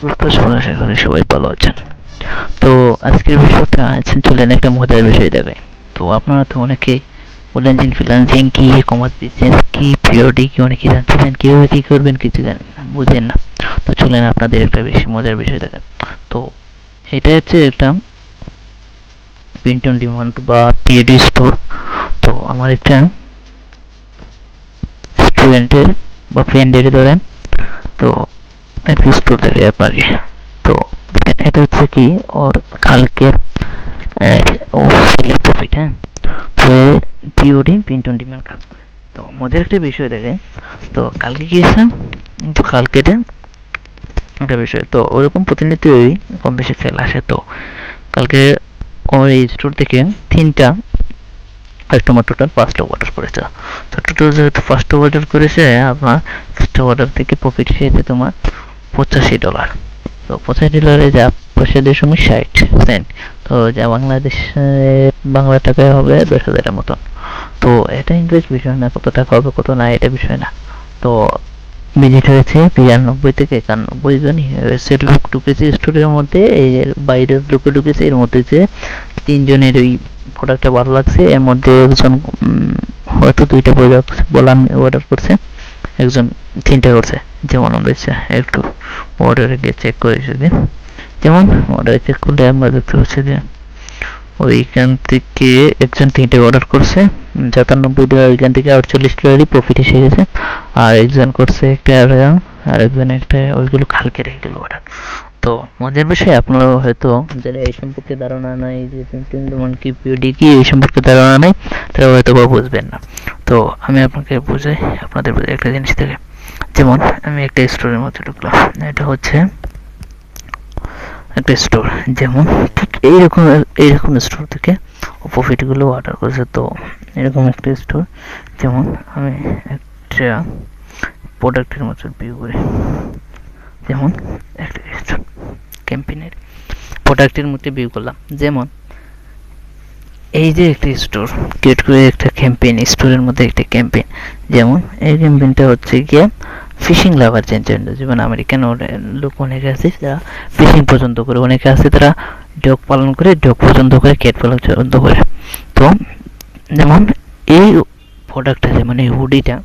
আশা করি সবাই ভালো আছেন। তো আজকের বিষয়টা চলেন একটা মজার বিষয় দেখায়। তো আপনারা তো অনেকেই বলেন যে ফ্রিল্যান্সিং কি, কমার্স বিজনেস কি, পিওডি কি, অনেকেই জানছিলেন কিভাবে কি করবেন কিছু জানেন না, বুঝেন না। তো চলেন আপনাদের একটা বেশি মজার বিষয় দেখায়। তো এটা হচ্ছে একটা প্রিন্ট অন ডিমান্ড বা পিওডি স্টোর। তো আমার একটা স্টুডেন্টের বা ফ্রেন্ডের ধরেন, তো একটা স্টোর থাকে আপনাকে। তো এটা হচ্ছে কি ওর কালকের ও সেলের প্রফিট, হ্যাঁ। তো পিওডি প্রিন্ট অন ডিমান্ড। তো মজার একটা বিষয় দেখে, তো কালকে গিয়েছিলাম, তো কালকে একটা বিষয় তো ওরকম প্রতিনিয়তই কম বেশি সেল আসে। তো কালকে ওর এই স্টোর থেকে 3টা কাস্টমার টোটাল 5টা অর্ডার করেছে। তো টোটাল যেহেতু 5টা অর্ডার করেছে, আপনার 5টা অর্ডার থেকে প্রফিট এসেছে তোমার $85। তো $85 যা পয়সা 2.60 সেন্ট। তো যা বাংলা টাকায় হবে 10,000-এর মতন। তো এটা ইনভেস্ট বিষয় না, কত টাকা হবে কত না এটা বিষয় না। তো ভিজিট হয়েছে 93 থেকে 91 জন ইউএসের লোক ঢুকেছে স্টোরের মধ্যে। এই বাইরের লোকে ঢুকেছে, এর মধ্যে যে 3জনের ওই প্রোডাক্টটা ভালো লাগছে, এর মধ্যে একজন হয়তো 2টা প্রোডাক্ট বলা অর্ডার করছে, একজন 3টা করছে। যেমন আমরা একটু অর্ডারে গিয়ে চেক করে এসেছি। যেমন অর্ডারে চেক করলে আমরা দেখতে পাচ্ছি যে ওইখান থেকে একজন 3টে অর্ডার করছে, $97, ওইখান থেকে $48 প্রফিট এসে গেছে। আর একজন করছে একটা, আর একজন একটা, ওইগুলো কালকে রেখে গেল অর্ডার। তো মজার বিষয়, আপনারাও হয়তো যারা এই সম্পর্কে ধারণা নাই যে যেমন কি পিওডি কি এই সম্পর্কে ধারণা নাই, তারা হয়তো বা বুঝবেন না। তো আমি আপনাকে বুঝাই, আপনাদের বুঝে একটা জিনিস থেকে। যেমন আমি একটা স্টোরের মধ্যে ঢুকলাম, এটা হচ্ছে একটা স্টোর। যেমন ঠিক এইরকম স্টোর থেকে ও প্রফিটগুলো অর্ডার করেছে। তো এরকম একটা স্টোর, যেমন আমি একটা প্রোডাক্টের মতো ভিউ করি। যেমন একটা স্টোর ক্যাম্পেইনের প্রোডাক্টের মধ্যে ভিউ করলাম। যেমন এই যে একটা স্টোর ক্রিয়েট করে একটা ক্যাম্পেইন, স্টোরের মধ্যে একটা ক্যাম্পেইন। যেমন এই ক্যাম্পেইনটা হচ্ছে গিয়ে ফিশিং লাভার জন্য, যেমন আমেরিকান লোক অনেকে আছে যারা ফিশিং পছন্দ করে, অনেকে আছে তারা ডগ পালন করে, ডগ পছন্দ করে, ক্যাট পালন পছন্দ করে। তো যেমন এই প্রোডাক্টটা, যেমন এই হুডিটা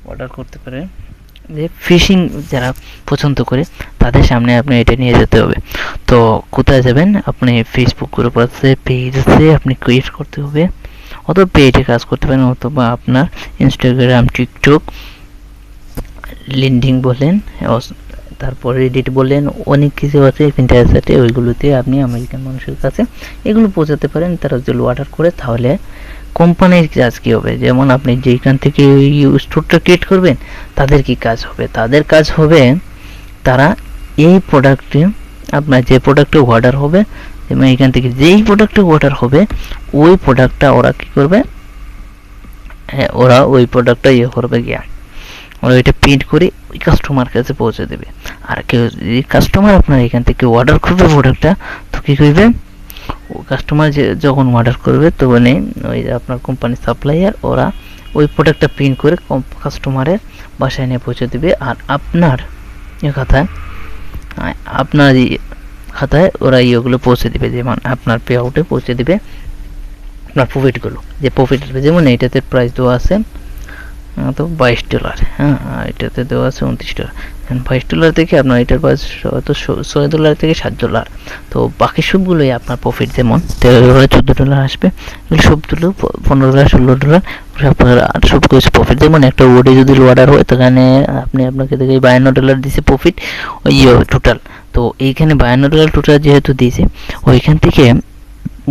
অর্ডার করতে পারে যে ফিশিং যারা পছন্দ করে তাদের সামনে আপনি এটা নিয়ে যেতে হবে। তো কোথায় যাবেন, আপনি ফেসবুক গ্রুপ আছে, পেজ আছে, আপনি ক্রিয়েট করতে হবে, অথবা পেজে কাজ করতে পারেন, অথবা আপনার ইনস্টাগ্রাম, টিকটক, লিঙ্কডইন বলেন, তারপর রেডিট বলেন, অনেক কিছু আছে পিন্টারেস্টে, ওইগুলোতে আপনি আমেরিকান মানুষের কাছে এগুলো পৌঁছাতে পারেন। তারা যদি অর্ডার করে তাহলে কোম্পানির কাজ কী হবে, যেমন আপনি যেখান থেকে ওই স্টোরটা ক্রিয়েট করবেন তাদের কি কাজ হবে, তাদের কাজ হবে তারা এই প্রোডাক্টটি, আপনার যে প্রোডাক্টে অর্ডার হবে, যেমন এখান থেকে যেই প্রোডাক্টে অর্ডার হবে ওই প্রোডাক্টটা ওরা কী করবে, ওরা ওই প্রোডাক্টটা করবে গিয়া ওরা ওইটা প্রিন্ট করে ওই কাস্টমার কাছে পৌঁছে দেবে। আর কেউ যদি কাস্টমার আপনার এখান থেকে অর্ডার করবে প্রোডাক্টটা, তো কী করবে, ও কাস্টমার যখন অর্ডার করবে তখন ওই আপনার কোম্পানির সাপ্লায়ার ওরা ওই প্রোডাক্টটা প্রিন্ট করে কাস্টমারের বাসায় নিয়ে পৌঁছে দেবে। আর আপনার খাতায় আপনার খাতায় ওরা ইয়েগুলো পৌঁছে দেবে, যেমন আপনার পে আউটে পৌঁছে দেবে আপনার প্রফিটগুলো, যে প্রফিট আসবে। যেমন এইটাতে প্রাইস দেওয়া আছে তো $22, হ্যাঁ, আর এটাতে দেওয়া আছে $29। $22 থেকে আপনার এটার প্রাইস হয়তো $6 থেকে $7। তো বাকি সবগুলোই আপনার প্রফিট, যেমন $13, $14 আসবে, এগুলো সবগুলো $15, $16 আপনার সব কিছু প্রফিট। যেমন একটা ওডি যদি অর্ডার হয় সেখানে আপনাকে দেখে $52 দিছে প্রফিট ওই টোটাল। তো এইখানে $52 টোটাল যেহেতু দিয়েছে, ওইখান থেকে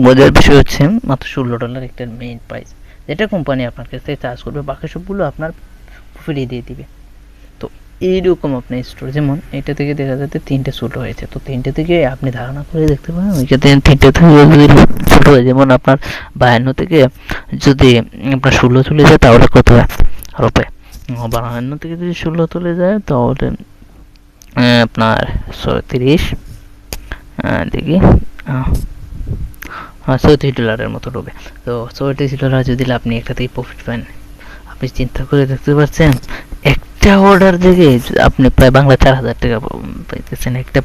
মজার বিষয় হচ্ছে মাত্র $16 একটা মেইন প্রাইস, যেটা কোম্পানি আপনার কাছ থেকে চার্জ করবে, বাকি সবগুলো আপনার ফ্রি দিয়ে দিবে। তো এইরকম আপনার স্টোর, যেমন এটা থেকে দেখা যাচ্ছে 3টে ছোটো হয়েছে, তো 3টে থেকে আপনি ধারণা করে দেখতে পারেন ওইখানে 3টে থেকে যদি ছোটো হয়, যেমন আপনার 52 থেকে যদি আপনার 16 চলে যায় তাহলে কত হয় রুপে, 52 থেকে যদি 16 চলে যায় তাহলে আপনার 37 দেখি $34 মতো হবে। তো $34 যদি আপনি একটা থেকে প্রফিট পান, আপনি চিন্তা করে দেখতে পাচ্ছেন একটা অর্ডার থেকে আপনি প্রায় বাংলা 4,000 টাকা পাইতেছেন একটা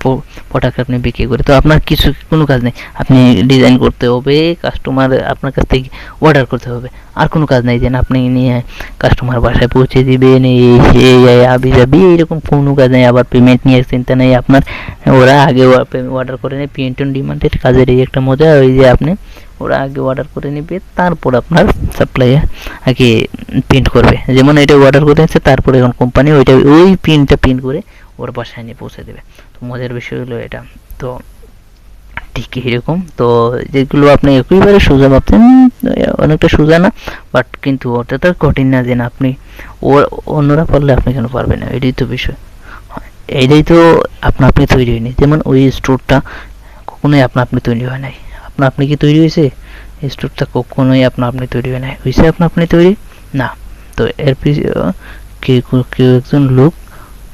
প্রোডাক্ট আপনি বিক্রি করে। তো আপনার কিছু কোনো কাজ নেই, আপনি ডিজাইন করতে হবে, কাস্টমার আপনার কাছ থেকে অর্ডার করতে হবে, আর কোনো কাজ নেই। যেন আপনি নিয়ে কাস্টমার বাসায় পৌঁছে দিবেন, এই সেই আবি যাবি, এরকম কোনো কাজ নেই। আবার পেমেন্ট নিয়ে চিন্তা নেই আপনার, ওরা আগে অর্ডার করে নেয়। প্রিন্ট অন ডিমান্ডের কাজের এই একটা মজা, ওই যে আপনি ওরা আগে অর্ডার করে নেবে, তারপর আপনার সাপ্লাইয়ার আগে প্রিন্ট করবে। যেমন এটা অর্ডার করে নিচ্ছে, তারপরে এখন কোম্পানি ওইটা ওই প্রিন্টটা প্রিন্ট করে ওর বাসায় নিয়ে পৌঁছে দেবে। তো মজার বিষয় হলো এটা। তো ঠিক এরকম, তো যেগুলো আপনি একেবারে সোজা ভাবছেন, অনেকটা সোজা না, বাট কিন্তু ওটা তো কঠিন না যে না আপনি অন্যরা পারলে আপনি কেন পারবেন না, এটাই তো বিষয়। এইটাই তো আপনি তৈরি হয়নি। যেমন ওই স্টোরটা কখনোই আপনি তৈরি হয় নাই। আপনি কি তৈরি হয়েছে? এই স্টোরটা কখনোই আপনি তৈরি হয় নাই। হয়েছে আপনি তৈরি না। তো এর কেউ একজন লোক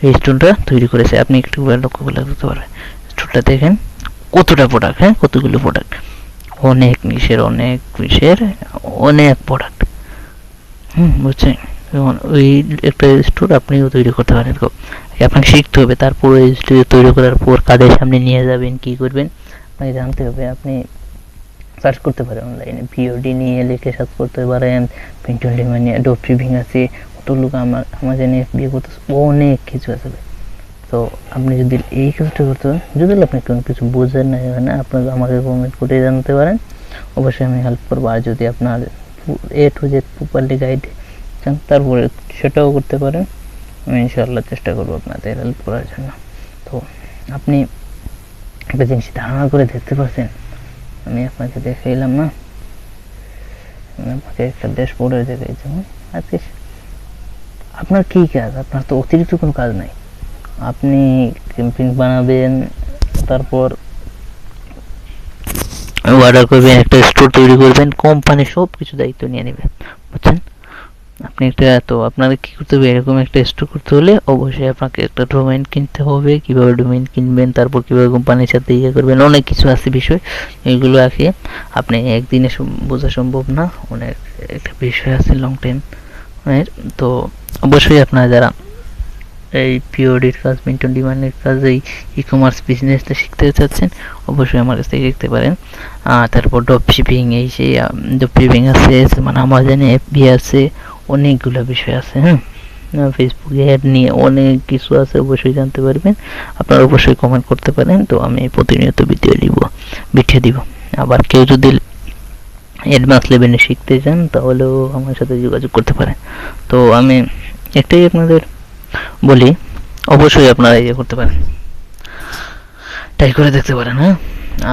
এই স্টোরটা তৈরি করেছে। আপনি একটু লক্ষ্য করলে বুঝতে পারবেন। স্টোরটা দেখেন কতটা প্রোডাক্ট, হ্যাঁ কতগুলো প্রোডাক্ট, অনেক নিশের অনেক প্রোডাক্ট। বুঝছেন? যেমন ওই একটা স্টোর আপনিও তৈরি করতে পারেন। আপনাকে শিখতে হবে, তারপর ওই স্টোর তৈরি করার পর কাদের সামনে নিয়ে যাবেন, কি করবেন আপনাকে জানতে হবে। আপনি সার্চ করতে পারেন অনলাইনে, ভিওডি নিয়ে লিখে সার্চ করতে পারেন, প্রিন্ট অন ডিমান্ড নিয়ে, ড্রপ শিপিং আছে, কত লোক আমাদের নিয়ে বিয়ে করতেছে, অনেক কিছু আছে। তো আপনি যদি এই কাজটা করতে পারেন, যদি আপনি কোনো কিছু বোঝেন না না, আপনাকে আমাকে কমেন্ট করে জানতে পারেন, অবশ্যই আমি হেল্প করবো। আর যদি আপনার A to Z properly guide চান, তারপরে সেটাও করতে পারেন। আমি ইনশাআল্লাহ চেষ্টা করবো আপনাদের হেল্প করার জন্য। তো আপনি একটা জিনিস ধারণা করে দেখতে পাচ্ছেন, আমি আপনাকে দেখাইলাম না, আপনাকে একটা ড্যাশবোর্ডে দেখাই। যেমন আজকে আপনার কী কাজ, আপনার তো অতিরিক্ত কোনো কাজ নাই। আপনি ক্যাম্পেইন বানাবেন, তারপর অর্ডার করবেন, একটা স্টোর তৈরি করবেন, কোম্পানি সব কিছু দায়িত্ব নিয়ে নেবে। বুঝছেন? আপনি একটা, তো আপনাকে কী করতে হবে, এরকম একটা স্টোর করতে হলে অবশ্যই আপনাকে একটা ডোমেইন কিনতে হবে। কীভাবে ডোমেইন কিনবেন, তারপর কীভাবে কোম্পানির সাথে ইয়ে করবেন, অনেক কিছু আছে বিষয়। এইগুলো আগে আপনি একদিনে বোঝা সম্ভব না, অনেক একটা বিষয় আছে লং টাইম। তো অবশ্যই আপনারা যারা এই পিওডির কাজ, প্রিন্ট অন ডিমান্ডের কাজ, এই ই কমার্স বিজনেসটা শিখতে চাচ্ছেন, অবশ্যই আমার কাছ থেকে শিখতে পারেন। তারপর ড্রপ শিপিং, এই সেই ড্রপ শিপিং আছে, মানে আমাজনে এফবি আছে, অনেকগুলো বিষয় আছে। ফেসবুকে অ্যাড নিয়ে অনেক কিছু আছে, অবশ্যই জানতে পারবেন। আপনারা অবশ্যই কমেন্ট করতে পারেন, তো আমি প্রতিনিয়ত ভিডিও দিব। আবার কেউ যদি অ্যাডভান্স লেভেলে শিখতে চান, তাহলেও আমার সাথে যোগাযোগ করতে পারেন। তো আমি একটাই আপনাদের বলি, অবশ্যই আপনারা ইয়ে করতে পারেন, ট্রাই করে দেখতে পারেন।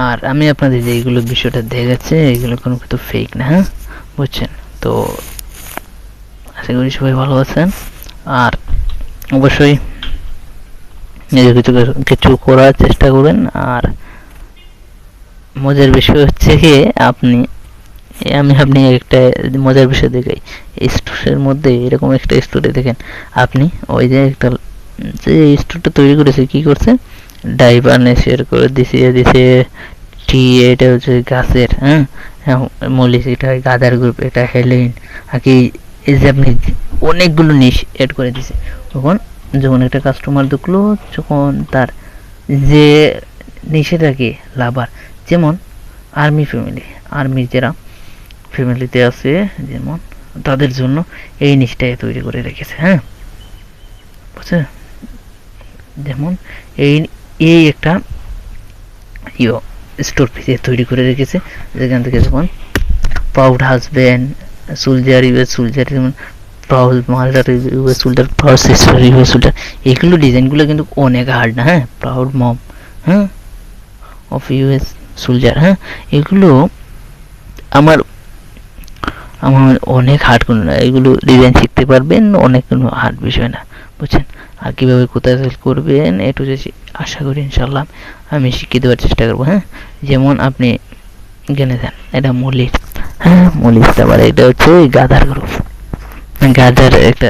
আর আমি আপনাদের যে এইগুলো বিষয়টা দেখাচ্ছে, এইগুলো কোনো কিন্তু ফেক না, বুঝছেন? তো আশা করি সবাই ভালো আছেন। আর অবশ্যই নিজে কিছু করার চেষ্টা করবেন। আর মজার বিষয় হচ্ছে কি, আপনি একটা মজার বিষয় দেখাই, স্টোরের মধ্যে এরকম একটা স্টোরে দেখেন, আপনি ওই যে একটা যে স্টোরটা তৈরি করেছে, কি করছে, ডাইভার শেয়ার করে দিছে টি, এটা হচ্ছে গাছের, মলিস, এটা গাদার গ্রুপ, এটা হেলোইন, আর কি এই যে আপনি অনেকগুলো নিশ এড করে দিছে। তখন যখন একটা কাস্টমার দেখলো, যখন তার যে নিশেটা কি লাভার, যেমন আর্মির যারা ফ্যামিলিতে আছে, যেমন তাদের জন্য এই নিশটাই তৈরি করে রেখেছে। বুঝছে? যেমন এই একটা স্টোর পিসে তৈরি করে রেখেছে, যেখান থেকে যেমন প্রাউড হাজব্যান্ড, সোলজার, যেমন proud mother US soldier, proud sister US soldier, এগুলো ডিজাইনগুলো কিন্তু অনেক হার্ড না। Proud mom of US soldier, এগুলো আমার অনেক হার্ড কোনো না, এগুলো ডিজাইন শিখতে পারবেন, অনেক কোনো হার্ড বিষয় না, বুঝছেন? আর কীভাবে কোথায় সেল করবেন, একটু যে আশা করি ইনশাল্লাহ আমি শিখিয়ে দেওয়ার চেষ্টা করবো। যেমন আপনি এখানে যান, এটা মলিস, তারপরে এটা হচ্ছে ওই গাধার গ্রুপ, গাধার একটা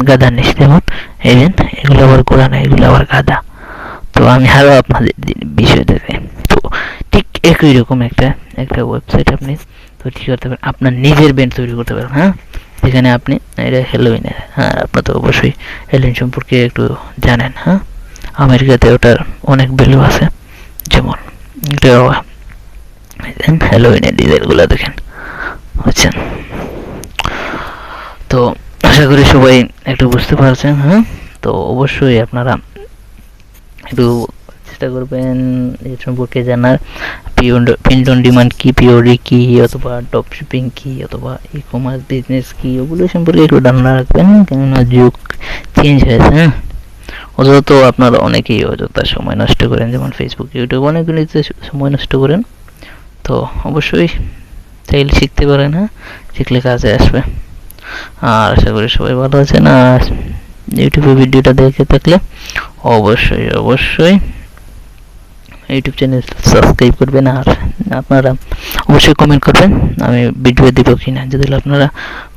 গাধার নিচ, যেমন এগুলো আবার গোড়া না, এগুলো আবার গাধা। তো আমি আরও আপনাদের বিষয় দেখাই। তো ঠিক একই রকম একটা ওয়েবসাইট আপনি তৈরি করতে পারেন, আপনার নিজের ব্র্যান্ড তৈরি করতে পারেন। এখানে আপনি এটা হ্যালোইনের, হ্যাঁ আপনি তো অবশ্যই হ্যালোইন সম্পর্কে একটু জানেন। হ্যাঁ, আমেরিকাতে ওটার অনেক ভ্যালু আছে। যেমন এটা হ্যালোইনের ডিজাইনগুলো দেখেন, বুঝছেন? তো আশা করি সবাই একটু বুঝতে পারছেন। হ্যাঁ, তো অবশ্যই আপনারা একটু চেষ্টা করবেন এর সম্পর্কে জানার। প্রিন্ট অন ডিমান্ড কি, পিওডি কি, অথবা ড্রপ শিপিং কি, অথবা ই কমার্স বিজনেস কি, ওগুলো সম্পর্কে একটু ধারণা রাখবেন, কেননা যুগ চেঞ্জ হয়েছে। হ্যাঁ, অযথা আপনারা অনেকেই অযথা সময় নষ্ট করেন, যেমন ফেসবুক, ইউটিউব অনেকগুলিতে সময় নষ্ট করেন। তো অবশ্যই চাইলে শিখতে পারেন। হ্যাঁ, শিখলে কাজে আসবে। আর আশা করি সবাই ভালো আছেন। আর ইউটিউবে ভিডিওটা দেখে থাকলে অবশ্যই অবশ্যই ইউটিউব চ্যানেল সাবস্ক্রাইব করবেন। আর আপনারা অবশ্যই কমেন্ট করবেন আমি ভিডিও দেবো কিনা। যদি আপনারা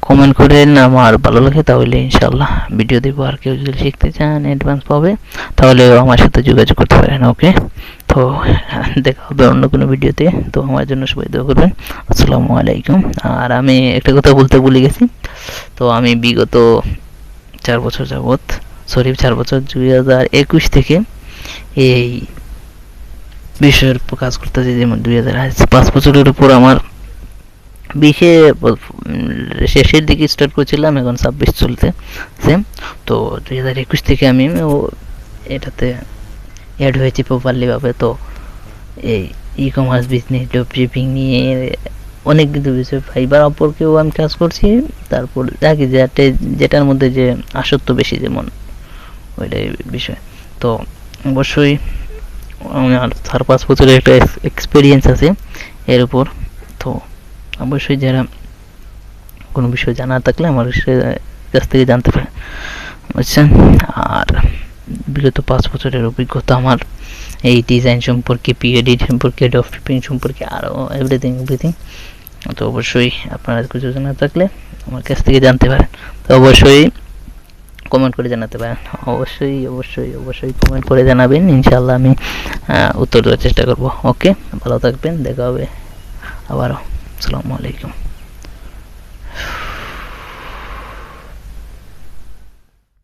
কমেন্ট করেন আমার ভালো লাগে তাহলে ইনশাল্লাহ ভিডিও দেবো। আর কেউ যদি শিখতে চান অ্যাডভান্স পাবে তাহলে আমার সাথে যোগাযোগ করতে পারেন। ওকে, তো দেখা হবে অন্য কোনো ভিডিওতে। তো আমার জন্য সবাই দোয়া করবেন। আসসালামু আলাইকুম। আর আমি একটা কথা বলতে ভুলে গেছি। তো আমি বিগত 4 বছর যাবৎ, 4 বছর 2021 থেকে এই বিষয়ের উপর কাজ করতেছি। যেমন 5 বছরের উপর আমার 20-এ শেষের দিকে স্টার্ট করেছিলাম, এখন 26 চলতে সেম। তো 2021 থেকে আমি এটাতে অ্যাড হয়েছি প্রপারলি ভাবে। তো এই e commerce business, drop shipping নিয়ে অনেক কিছু বিষয়, ফাইবার অপরকেও আমি কাজ করছি। তারপর দেখি যেটার মধ্যে যে আসক্ত বেশি, যেমন ওইটাই বিষয়। তো অবশ্যই আমার 4-5 বছরের একটা এক্সপিরিয়েন্স আছে এর উপর। তো অবশ্যই যারা কোনো বিষয় জানা থাকলে আমার কাছ থেকে জানতে পারেন, বুঝছেন? আর বিগত 5 বছরের অভিজ্ঞতা আমার এই ডিজাইন সম্পর্কে, পিএডি সম্পর্কে, ড্রপ শিপিং সম্পর্কে, আরও এভরিথিং। তো অবশ্যই আপনারা কিছু জানা থাকলে আমার কাছ থেকে জানতে পারেন। তো অবশ্যই কমেন্ট করে জানাতে পারেন। অবশ্যই অবশ্যই অবশ্যই কমেন্ট করে জানাবেন, ইনশাল্লাহ আমি উত্তর দেওয়ার চেষ্টা করব। ওকে, ভালো থাকবেন, দেখা হবে আবারও। আসসালামু আলাইকুম।